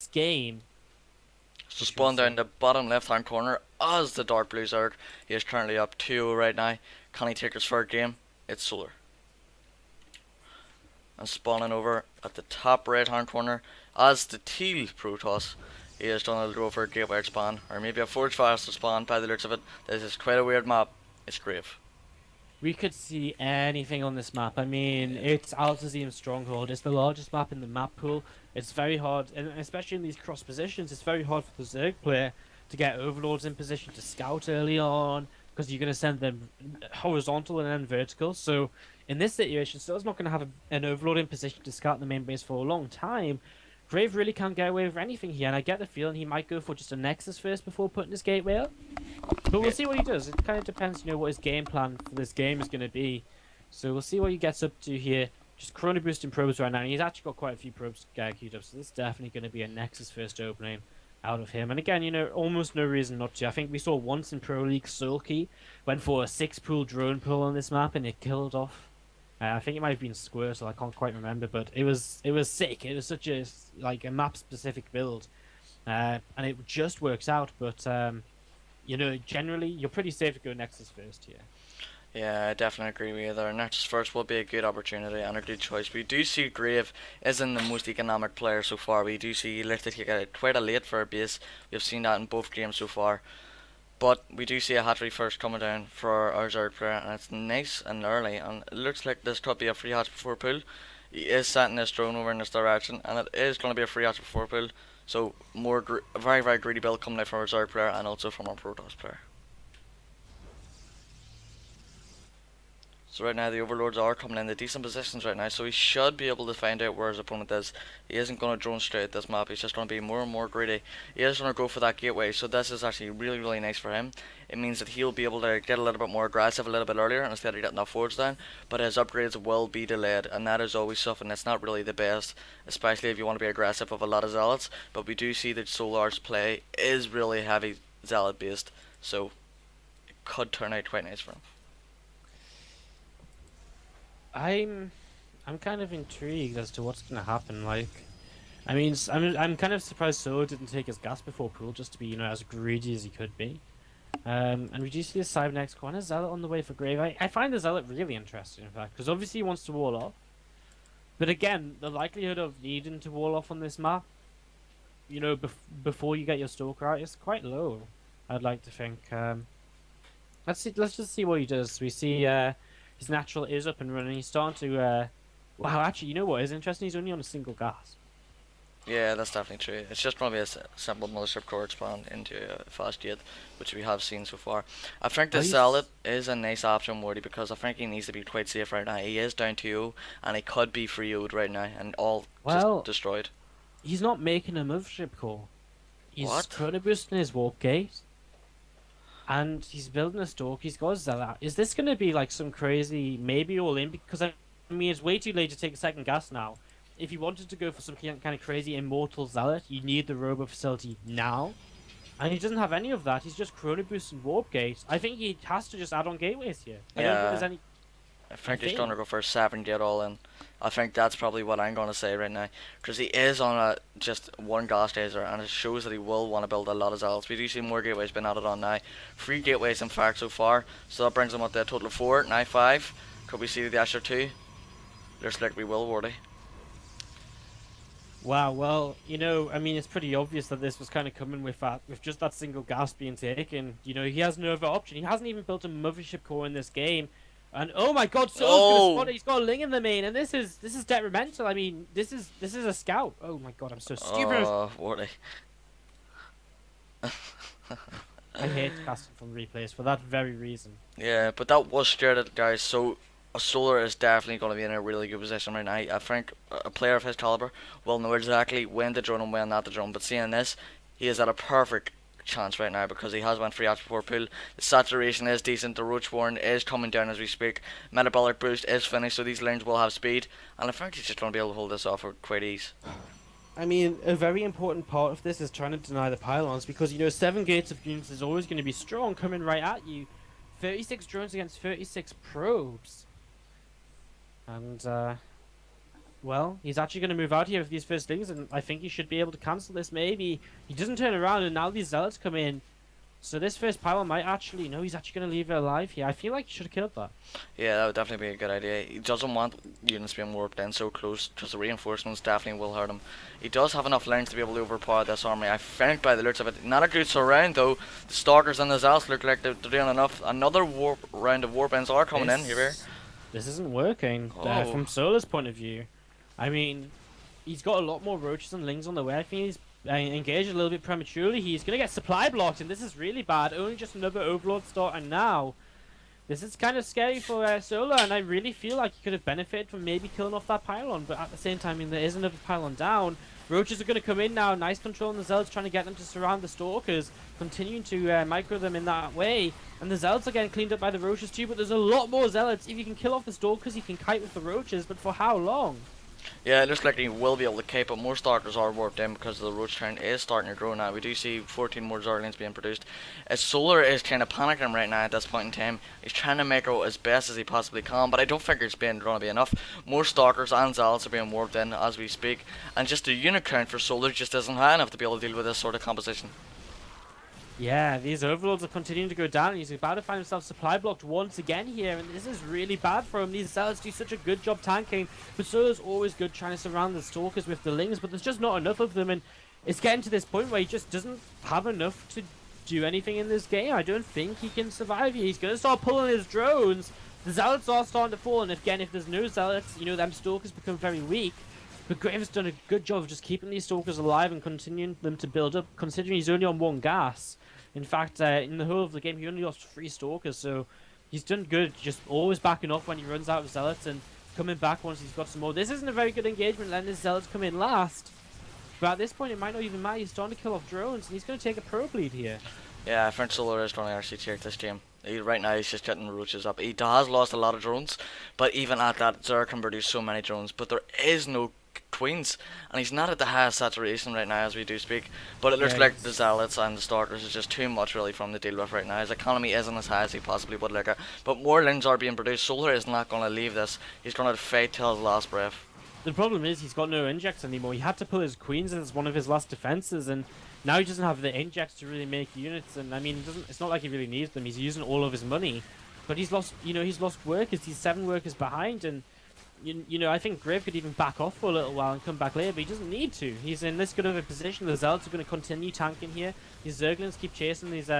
game. So spawn down the bottom left hand corner as the dark blue Zerg. He is currently up 2-0 right now. Can he take his third game? It's Solar. And spawning over at the top right hand corner as the teal Protoss. He has done a little for a gateway spawn, or maybe a forge faster spawn by the looks of it. This is quite a weird map. It's GraVe. We could see anything on this map. I mean, it's Alterzim Stronghold. It's the largest map in the map pool. It's very hard, and especially in these cross positions, it's very hard for the Zerg player to get overlords in position to scout early on, because you're going to send them horizontal and then vertical. So in this situation, Steel's not going to have an overlord in position to scout the main base for a long time. GraVe really can't get away with anything here, and I get the feeling he might go for just a Nexus first before putting his gateway up. But we'll see what he does. It kind of depends, what his game plan for this game is going to be. So we'll see what he gets up to here. Just chrono boosting probes right now. And he's actually got quite a few probes queued up, so this is definitely going to be a Nexus first opening out of him. And again, almost no reason not to. I think we saw once in Pro League, Sulky went for a 6-pool drone pull on this map and it killed off. I think it might have been Squirtle, I can't quite remember, but it was sick. It was such a map specific build, and it just works out. But generally you're pretty safe to go Nexus first here. Yeah, I definitely agree with you there. Nexus first will be a good opportunity and a good choice. We do see GraVe isn't the most economic player so far. We do see he lifted quite a late for a base. We've seen that in both games so far. But we do see a hatchery first coming down for our Zerg player, and it's nice and early, and it looks like this could be a free hatch before pull. He is setting his drone over in this direction, and it is going to be a free hatch before pull. So a very, very greedy build coming out from our Zerg player and also from our Protoss player. So right now the overlords are coming in the decent positions right now, so he should be able to find out where his opponent is. He isn't going to drone straight at this map, he's just going to be more and more greedy. He is going to go for that gateway, so this is actually really, really nice for him. It means that he'll be able to get a little bit more aggressive a little bit earlier instead of getting that forge down, but his upgrades will be delayed, and that is always something that's not really the best, especially if you want to be aggressive with a lot of zealots. But we do see that Solar's play is really heavy zealot based, so it could turn out quite nice for him. I'm kind of intrigued as to what's going to happen. I mean, I'm kind of surprised Solo didn't take his gas before pool just to be, as greedy as he could be. And we do see the Cybernex corner Zealot on the way for GraVe. I find the Zealot really interesting, in fact, because obviously he wants to wall off. But again, the likelihood of needing to wall off on this map, before you get your Stalker out, is quite low, I'd like to think. Let's just see what he does. We see his natural is up and running. He's starting to. Wow, actually, you know what is interesting? He's only on a single gas. Yeah, that's definitely true. It's just going to be a simple mothership core spawn into a fast jet, which we have seen so far. I think the Zealot is a nice option, Morty, because I think he needs to be quite safe right now. He is down 2-0, and he could be 3-0'd right now, and all just destroyed. He's not making a mothership core. He's what? chrono boosting his warp gate. And he's building a stalk. He's got a Zealot. Is this going to be like some crazy maybe all in? Because I mean, it's way too late to take a second gas now. If you wanted to go for some kind of crazy immortal Zealot, you need the robo facility now. And he doesn't have any of that. He's just chrono boosting warp gate. I think he has to just add on gateways here. I don't think there's any. I think he's going to go for a 7 gate all in. I think that's probably what I'm going to say right now, because he is on just one gas laser, and it shows that he will want to build a lot of zealots. We do see more gateways being added on now. 3 gateways in fact so far, so that brings him up to a total of 4, now 5. Could we see the Asher 2? Looks like we will, Wardy. Wow, well, I mean, it's pretty obvious that this was kind of coming with just that single gas being taken. He has no other option. He hasn't even built a mothership core in this game. And oh my God, Soul's gonna spot it. He's got a Ling in the main, and this is detrimental. I mean, this is a scout. Oh my God, I'm so stupid. Oh, Wardy. I hate casting from replays for that very reason. Yeah, but that was straight, guys. So a Solar is definitely going to be in a really good position right now. I think a player of his caliber will know exactly when to drone and when not to drone. But seeing this, he is at a perfect chance right now because he has went free out before pool. The saturation is decent. The Roach Warren is coming down as we speak. Metabolic boost is finished, so these lanes will have speed, and I think he's just going to be able to hold this off with quite ease. I mean, a very important part of this is trying to deny the pylons because 7 gates of units is always going to be strong coming right at you. 36 drones against 36 probes, and Well, he's actually going to move out here with these first things, and I think he should be able to cancel this. Maybe he doesn't turn around, and now these zealots come in. So this first pylon might actually, no, he's actually going to leave it alive here. I feel like he should have killed that. Yeah, that would definitely be a good idea. He doesn't want units being warped in so close, because the reinforcements definitely will hurt him. He does have enough lines to be able to overpower this army, I think, by the looks of it. Not a good surround, though. The Stalkers and the Zealots look like they're doing enough. Another round of warp ends are coming in here. This isn't working from Solar's point of view. I mean, he's got a lot more roaches and lings on the way. I think he's engaged a little bit prematurely. He's going to get supply blocked, and this is really bad. Only just another Overlord start, and now this is kind of scary for Solar, and I really feel like he could have benefited from maybe killing off that pylon, but at the same time, I mean, there is another pylon down. Roaches are going to come in now. Nice control on the Zealots, trying to get them to surround the Stalkers, continuing to micro them in that way. And the Zealots are getting cleaned up by the Roaches too, but there's a lot more Zealots. If you can kill off the Stalkers, you can kite with the Roaches, but for how long? Yeah, it looks like he will be able to keep, but more Stalkers are warped in because the roach turn is starting to grow now. We do see 14 more Zerglings being produced. Solar is kind of panicking right now at this point in time. He's trying to make out as best as he possibly can, but I don't think it's going to be enough. More Stalkers and Zealots are being warped in as we speak, and just the unit count for Solar just isn't high enough to be able to deal with this sort of composition. Yeah, these Overlords are continuing to go down. He's about to find himself supply blocked once again here, and this is really bad for him. These Zealots do such a good job tanking, but Solar's always good trying to surround the Stalkers with the Lings, but there's just not enough of them, and it's getting to this point where he just doesn't have enough to do anything in this game. I don't think he can survive here. He's going to start pulling his drones. The Zealots are starting to fall, and again, if there's no Zealots, you know, them Stalkers become very weak. But GraVe's done a good job of just keeping these Stalkers alive and continuing them to build up, considering he's only on 1 gas. In fact, in the whole of the game, he only lost 3 Stalkers, so he's done good, just always backing off when he runs out of Zealots and coming back once he's got some more. This isn't a very good engagement, letting his Zealots come in last. But at this point, it might not even matter. He's starting to kill off drones, and he's going to take a probe lead here. Yeah, I think Solar is going to actually take this game. Right now, he's just getting roaches up. He has lost a lot of drones, but even at that, Zer can produce so many drones. But there is no queens, and he's not at the highest saturation right now as we do speak, but it looks like the Zealots and the Stalkers is just too much really for him to deal with right now. His economy isn't as high as he possibly would like it, but more lings are being produced. Solar is not going to leave this. He's going to fight till his last breath. The problem is he's got no injects anymore. He had to pull his queens as one of his last defenses, and now he doesn't have the injects to really make units. And I mean, it's not like he really needs them. He's using all of his money, but he's lost, he's lost workers. He's 7 workers behind, and you know, I think GraVe could even back off for a little while and come back later, but he doesn't need to. He's in this good of a position. The Zealots are going to continue tanking here. These Zerglings keep chasing these